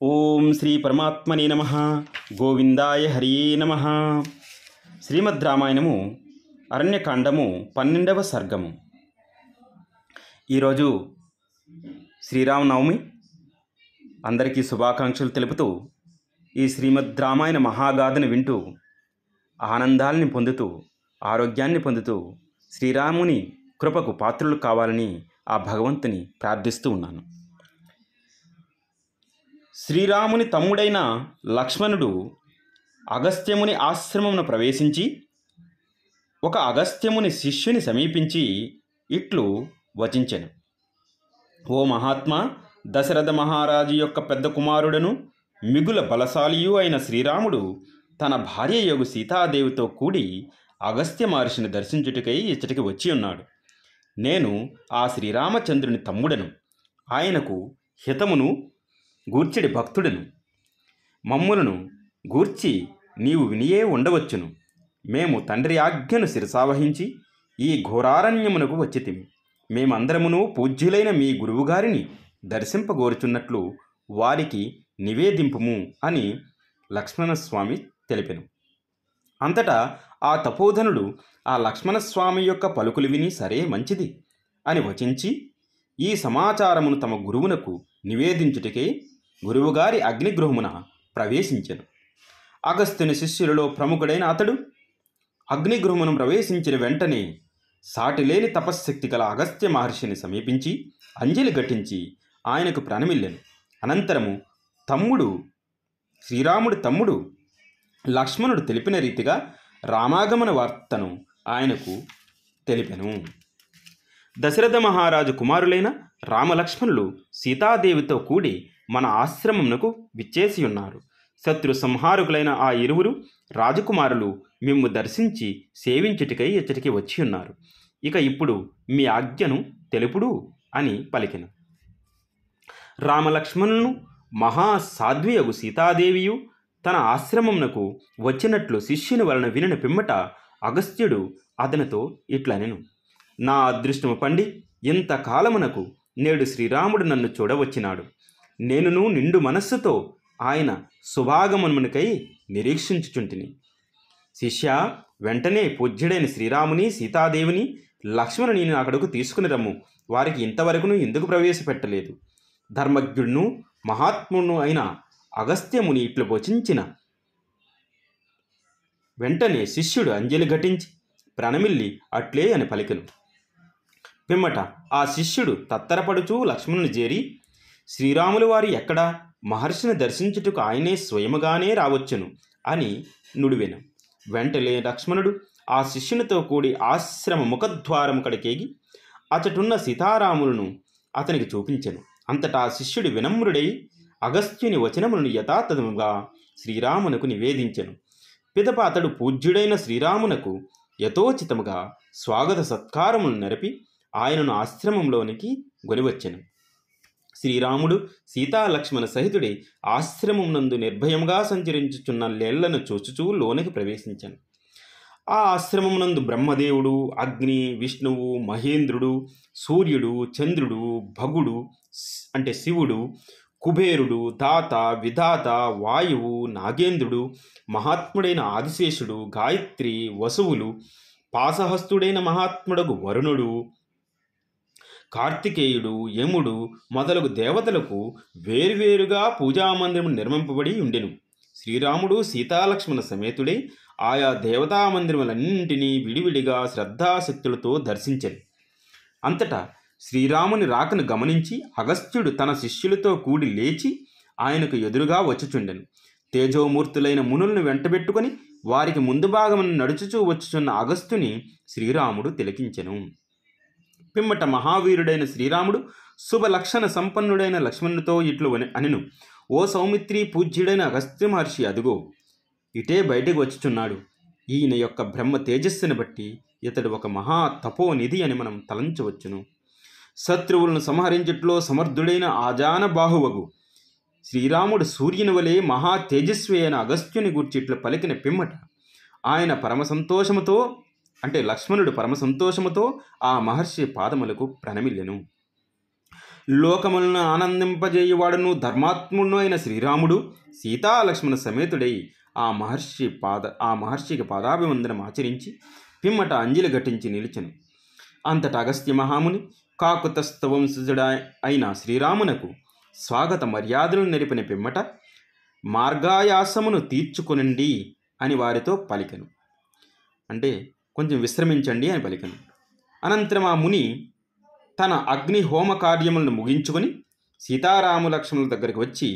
ఓం శ్రీ పరమాత్మనే నమః. గోవిందాయ హరియే నమః. శ్రీమద్ రామాయణము అరణ్యకాండము 12వ సర్గము. ఈరోజు శ్రీరామనవమి. అందరికీ శుభాకాంక్షలు తెలుపుతూ ఈ శ్రీమద్ రామాయణ మహాగాథను వింటూ ఆనందాల్ని పొందుతూ ఆరోగ్యాన్ని పొందుతూ శ్రీరాముని కృపకు పాత్రులు కావాలని ఆ భగవంతుని ప్రార్థిస్తూ ఉన్నాను. శ్రీరాముని తమ్ముడైన లక్ష్మణుడు అగస్త్యముని ఆశ్రమమును ప్రవేశించి ఒక అగస్త్యముని శిష్యుని సమీపించి ఇట్లు వచించెను. ఓ మహాత్మా, దశరథ మహారాజు యొక్క పెద్ద కుమారుడను మిగుల బలశాలియు అయిన శ్రీరాముడు తన భార్యయగు సీతాదేవితో కూడి అగస్త్య మహర్షిని దర్శించుటకై ఇచ్చటికి వచ్చి ఉన్నాడు. నేను ఆ శ్రీరామచంద్రుని తమ్ముడను. ఆయనకు హితమును గూర్చెడి భక్తుడను. మమ్ములను గూర్చి నీవు వినియే ఉండవచ్చును. మేము తండ్రి ఆజ్ఞను శిరసావహించి ఈ ఘోరారణ్యమునకు వచ్చితిమి. మేమందరమును పూజ్యులైన మీ గురువుగారిని దర్శింపగోరుచున్నట్లు వారికి నివేదింపుము అని లక్ష్మణస్వామి తెలిపెను. అంతటా ఆ తపోధనుడు ఆ లక్ష్మణస్వామి యొక్క పలుకులు విని సరే మంచిది అని వచించి ఈ సమాచారమును తమ గురువునకు నివేదించుటకే గురువుగారి అగ్నిగృహమున ప్రవేశించెను. అగస్త్యుని శిష్యులలో ప్రముఖుడైన అతడు అగ్నిగృహమును ప్రవేశించిన వెంటనే సాటిలేని తపశ్శక్తి గల అగస్త్య మహర్షిని సమీపించి అంజలి ఘటించి ఆయనకు ప్రణమిల్లెను. అనంతరము శ్రీరాముడి తమ్ముడు లక్ష్మణుడు తెలిపిన రీతిగా రామాగమన వార్తను ఆయనకు తెలిపెను. దశరథ మహారాజు కుమారులైన రామలక్ష్మణులు సీతాదేవితో కూడి మన ఆశ్రమమునకు విచ్చేసి ఉన్నారు. శత్రు సంహారకులైన ఆ ఇరువురు రాజకుమారులు మిమ్ము దర్శించి సేవించుటికై ఇచ్చటికి వచ్చి ఉన్నారు. ఇక ఇప్పుడు మీ ఆజ్ఞను తెలుపుడు అని పలికెను. రామలక్ష్మణులను మహాసాధ్వియగు సీతాదేవియు తన ఆశ్రమమునకు వచ్చినట్లు శిష్యుని వలన వినిన పిమ్మట అగస్త్యుడు అతనితో ఇట్లనెను. నా అదృష్టము పండి ఇంతకాలమునకు నేడు శ్రీరాముడు నన్ను చూడవచ్చినాడు. నేనును నిండు మనస్సుతో ఆయన శుభాగమనమునకై నిరీక్షించుచుంటిని. శిష్య, వెంటనే పూజ్యుడైన శ్రీరాముని సీతాదేవిని లక్ష్మణుని అక్కడకు తీసుకుని రమ్ము. వారికి ఇంతవరకును ఎందుకు ప్రవేశపెట్టలేదు? ధర్మజ్ఞుడును మహాత్ముడును అయిన అగస్త్యముని ఇట్లు వచించిన వెంటనే శిష్యుడు అంజలి ఘటించి ప్రణమిల్లి అట్లే అని పలికెను. పిమ్మట ఆ శిష్యుడు తత్తరపడుచూ లక్ష్మణుని చేరి, శ్రీరాములు వారి ఎక్కడా? మహర్షిని దర్శించుటకు ఆయనే స్వయముగానే రావచ్చును అని నుడివెను. వెంటనే లక్ష్మణుడు ఆ శిష్యునితో కూడి ఆశ్రమ ముఖద్వారము కడకేగి అచటున్న సీతారాములను అతనికి చూపించెను. అంతటా శిష్యుడు వినమ్రుడై అగస్త్యుని వచనములను యథాతథముగా శ్రీరామునకు నివేదించెను. పిదప అతడు పూజ్యుడైన శ్రీరామునకు యథోచితముగా స్వాగత సత్కారములు నరిపి ఆయనను ఆశ్రమంలోనికి గొనివచ్చెను. శ్రీరాముడు సీతాలక్ష్మణ సహితుడి ఆశ్రమమునందు నిర్భయంగా సంచరించుచున్న లేళ్లను చూచుచూ లోనికి ప్రవేశించాను. ఆ ఆశ్రమమునందు బ్రహ్మదేవుడు, అగ్ని, విష్ణువు, మహేంద్రుడు, సూర్యుడు, చంద్రుడు, భగుడు అంటే శివుడు, కుబేరుడు, దాత, విధాత, వాయువు, నాగేంద్రుడు, మహాత్ముడైన ఆదిశేషుడు, గాయత్రి, వసువులు, పాసహస్తుడైన మహాత్ముడగు వరుణుడు, కార్తికేయుడు, యముడు మొదలగు దేవతలకు వేర్వేరుగా పూజామందిరము నిర్మింపబడి ఉండెను. శ్రీరాముడు సీతాలక్ష్మణ సమేతుడై ఆయా దేవతామందిరములన్నింటినీ విడివిడిగా శ్రద్ధాశక్తులతో దర్శించెను. అంతటా శ్రీరాముని రాకను గమనించి అగస్త్యుడు తన శిష్యులతో కూడి లేచి ఆయనకు ఎదురుగా వచ్చుచుండెను. తేజోమూర్తులైన మునులను వెంటబెట్టుకొని వారికి ముందు భాగమును నడుచుచూ వచ్చుచున్న అగస్త్యుని శ్రీరాముడు తిలకించెను. పిమ్మట మహావీరుడైన శ్రీరాముడు శుభలక్షణ సంపన్నుడైన లక్ష్మణునితో ఇట్లు అనెను. ఓ సౌమిత్రి, పూజ్యుడైన అగస్త్య మహర్షి అదుగో ఇటే బయటకు వచ్చుచున్నాడు. ఈయన యొక్క బ్రహ్మ తేజస్సుని బట్టి ఇతడు ఒక మహా తపోనిధి అని మనం తలంచవచ్చును. శత్రువులను సంహరించుట్లో సమర్థుడైన ఆజాన బాహువగు శ్రీరాముడు సూర్యుని వలె మహా తేజస్వి అయిన అగస్త్యుని గూర్చి ఇట్లు పలికిన పిమ్మట ఆయన లక్ష్మణుడు పరమ సంతోషముతో ఆ మహర్షి పాదములకు ప్రణమిల్లెను. లోకములను ఆనందింపజేయువాడును ధర్మాత్ముడును అయిన శ్రీరాముడు సీతాలక్ష్మణ సమేతుడై ఆ మహర్షికి పాదాభివందనం ఆచరించి పిమ్మట అంజలి ఘటించి నిలిచెను. అంతటా అగస్త్య మహాముని కాకుతస్థవంశజుడ అయిన శ్రీరామునకు స్వాగత మర్యాదలు నెరిపిన పిమ్మట మార్గాయాసమును తీర్చుకొనండి అని వారితో పలికెను. అంటే కొంచెం విశ్రమించండి అని పలికెను. అనంతరం ఆ ముని తన అగ్ని హోమ కార్యములను ముగించుకొని సీతారామ లక్ష్మణుల దగ్గరికి వచ్చి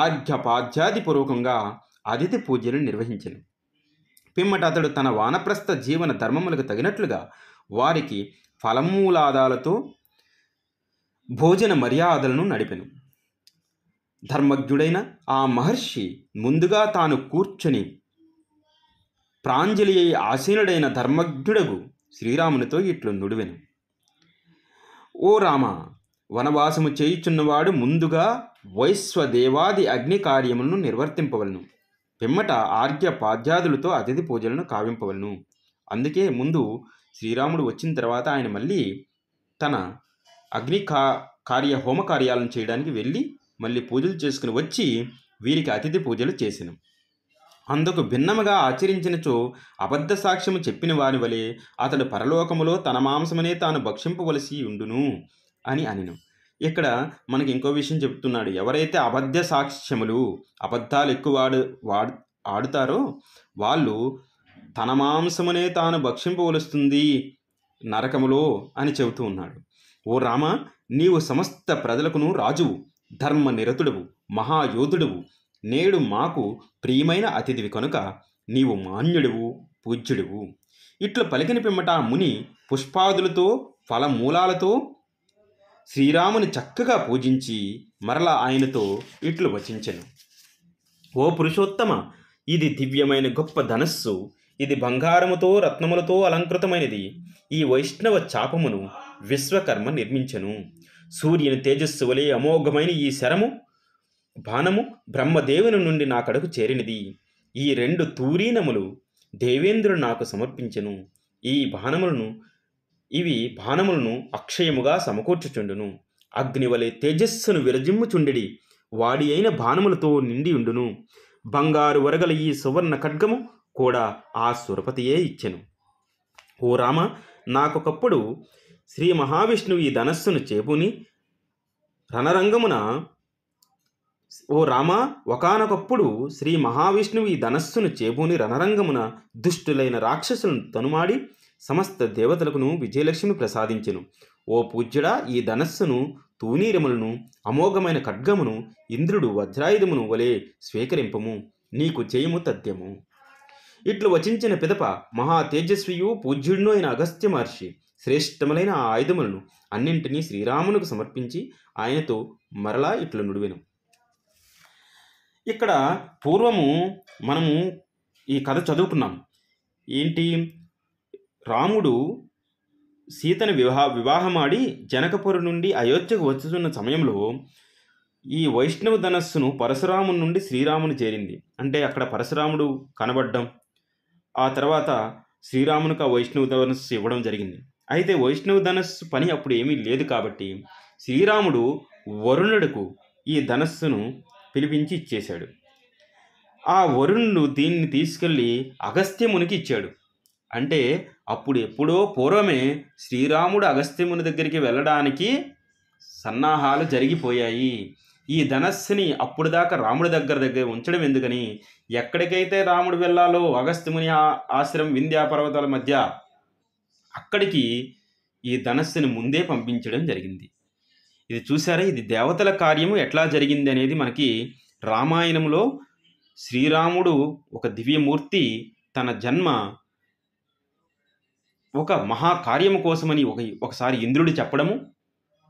ఆర్ఘ్యపాధ్యాదిపూర్వకంగా అతిథి పూజలు నిర్వహించెను. పిమ్మట అతడు తన వానప్రస్థ జీవన ధర్మములకు తగినట్లుగా వారికి ఫలమూలాదాలతో భోజన మర్యాదలను నడిపెను. ధర్మజ్ఞుడైన ఆ మహర్షి ముందుగా తాను కూర్చొని ప్రాంజలి అయి ఆసీనుడైన ధర్మజ్ఞుడగు శ్రీరామునితో ఇట్లు నుడివెను. ఓ రామ, వనవాసము చేయుచున్నవాడు ముందుగా వైశ్వదేవాది అగ్ని కార్యములను నిర్వర్తింపవలను. పిమ్మట ఆర్ఘ్య పాద్యాదులతో అతిథి పూజలను కావింపవలను. అందుకే ముందు శ్రీరాముడు వచ్చిన తర్వాత ఆయన మళ్ళీ తన అగ్ని హోమ కార్యాలను చేయడానికి వెళ్ళి మళ్ళీ పూజలు చేసుకుని వచ్చి వీరికి అతిథి పూజలు చేసెను. అందుకు భిన్నముగా ఆచరించినచో అబద్ధ సాక్ష్యము చెప్పిన వారి వలె అతడు పరలోకములో తన మాంసమనే తాను భక్షింపవలసి ఉండును అని అనిను. ఇక్కడ మనకి ఇంకో విషయం చెప్తున్నాడు. ఎవరైతే అబద్ధ సాక్ష్యములు అబద్ధాలు ఎక్కువ ఆడుతారో వాళ్ళు తన మాంసమనే తాను భక్షింపవలుస్తుంది నరకములో అని చెబుతూ ఉన్నాడు. ఓ రామ, నీవు సమస్త ప్రజలకును రాజువు, ధర్మ నిరతుడవు, మహాయోధుడవు, నేడు మాకు ప్రియమైన అతిథివి కనుక నీవు మాన్యుడువు, పూజ్యుడువు. ఇట్లు పలికిన పిమ్మట ఆ ముని పుష్పాదులతో ఫలమూలాలతో శ్రీరాముని చక్కగా పూజించి మరలా ఆయనతో ఇట్లు వచించెను. ఓ పురుషోత్తమ, ఇది దివ్యమైన గొప్ప ధనస్సు. ఇది బంగారముతో రత్నములతో అలంకృతమైనది. ఈ వైష్ణవ చాపమును విశ్వకర్మ నిర్మించెను. సూర్యుని తేజస్సు వలె అమోఘమైన ఈ శరము బాణము బ్రహ్మదేవుని నుండి నా కడకు చేరినది. ఈ 2 తూరీనములు దేవేంద్రుడు నాకు సమర్పించెను. ఇవి బాణములను అక్షయముగా సమకూర్చుచుండును. అగ్నివలె తేజస్సును విరజిమ్ముచుండెడి వాడి అయిన బాణములతో నిండి ఉండును. బంగారు వరగల ఈ సువర్ణ ఖడ్గము కూడా ఆ సురపతియే ఇచ్చెను. ఓ రామ, నాకొకప్పుడు శ్రీ మహావిష్ణువు ఈ ధనస్సును చేపుని రణరంగమున ఒకానొకప్పుడు శ్రీ మహావిష్ణువు ఈ ధనస్సును చేబూని రణరంగమున దుష్టులైన రాక్షసులను తనుమాడి సమస్త దేవతలకును విజయలక్ష్మిని ప్రసాదించెను. ఓ పూజ్యుడా, ఈ ధనస్సును తూనీరములను అమోఘమైన ఖడ్గమును ఇంద్రుడు వజ్రాయుధమును వలె స్వీకరింపము. నీకు జయము తథ్యము. ఇట్లు వచించిన పిదప మహా తేజస్వియు పూజ్యుడును అయిన అగస్త్య మహర్షి శ్రేష్టములైన ఆ ఆయుధములను అన్నింటినీ శ్రీరామునకు సమర్పించి ఆయనతో మరలా ఇట్లు నుడివెను. ఇక్కడ పూర్వము మనము ఈ కథ చదువుకున్నాం. ఏంటి, రాముడు సీతను వివాహమాడి జనకపురి నుండి అయోధ్యకు వచ్చుతున్న సమయంలో ఈ వైష్ణవ ధనస్సును పరశురాముని నుండి శ్రీరాముని చేరింది. అంటే అక్కడ పరశురాముడు కనబడ్డం, ఆ తర్వాత శ్రీరామునికి ఆ వైష్ణవ ధనస్సు ఇవ్వడం జరిగింది. అయితే వైష్ణవ ధనస్సు పని అప్పుడు ఏమీ లేదు కాబట్టి శ్రీరాముడు వరుణుడుకు ఈ ధనస్సును పిలిపించి ఇచ్చేశాడు. ఆ వరుణుడు దీన్ని తీసుకెళ్ళి అగస్త్యమునికి ఇచ్చాడు. అంటే అప్పుడు ఎప్పుడో పూర్వమే శ్రీరాముడు అగస్త్యముని దగ్గరికి వెళ్ళడానికి సన్నాహాలు జరిగిపోయాయి. ఈ ధనస్సుని అప్పుడు దాకా రాముడి దగ్గర ఉంచడం ఎందుకని, ఎక్కడికైతే రాముడు వెళ్ళాలో అగస్త్యముని ఆశ్రమం వింధ్యా పర్వతాల మధ్య అక్కడికి ఈ ధనస్సుని ముందే పంపించడం జరిగింది. ఇది చూసారా, ఇది దేవతల కార్యము ఎట్లా జరిగింది అనేది మనకి రామాయణంలో శ్రీరాముడు ఒక దివ్యమూర్తి తన జన్మ ఒక మహాకార్యము కోసమని ఒకసారి ఇంద్రుడు చెప్పడము,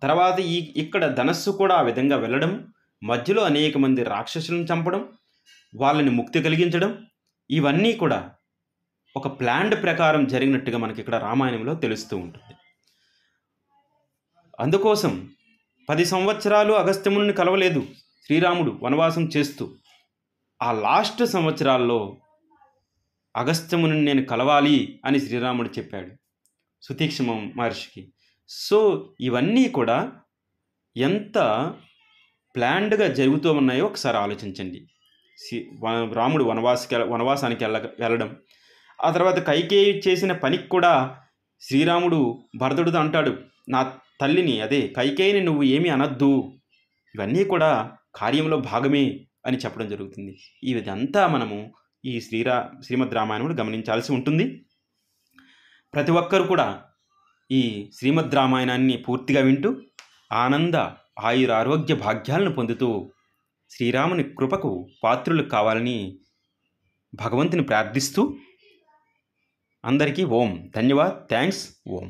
తర్వాత ఇక్కడ ధనస్సు కూడా ఆ విధంగా వెళ్ళడం, మధ్యలో అనేక మంది రాక్షసులను చంపడం, వాళ్ళని ముక్తి కలిగించడం, ఇవన్నీ కూడా ఒక ప్లాన్డ్ ప్రకారం జరిగినట్టుగా మనకి ఇక్కడ రామాయణంలో తెలుస్తూ ఉంటుంది. అందుకోసం 10 సంవత్సరాలు అగస్త్యముని కలవలేదు శ్రీరాముడు వనవాసం చేస్తూ. ఆ లాస్ట్ సంవత్సరాల్లో అగస్త్యముని నేను కలవాలి అని శ్రీరాముడు చెప్పాడు సుతీక్ష్మ మహర్షికి. సో ఇవన్నీ కూడా ఎంత ప్లాన్డ్గా జరుగుతూ ఉన్నాయో ఒకసారి ఆలోచించండి. రాముడు వనవాసానికి వెళ్ళడం, ఆ తర్వాత కైకేయి చేసిన పనికి కూడా శ్రీరాముడు భరతుడితో అంటాడు, నా తల్లిని అదే కైకేయిని నువ్వు ఏమీ అనద్దు, ఇవన్నీ కూడా కార్యంలో భాగమే అని చెప్పడం జరుగుతుంది. ఈ విధంతా మనము ఈ శ్రీమద్ రామాయణంలో గమనించాల్సి ఉంటుంది. ప్రతి ఒక్కరు కూడా ఈ శ్రీమద్ రామాయణాన్ని పూర్తిగా వింటూ ఆనంద ఆయురారోగ్య భాగ్యాలను పొందుతూ శ్రీరాముని కృపకు పాత్రులు కావాలని భగవంతుని ప్రార్థిస్తూ అందరికీ ఓం. ధన్యవాద్. థ్యాంక్స్. ఓం.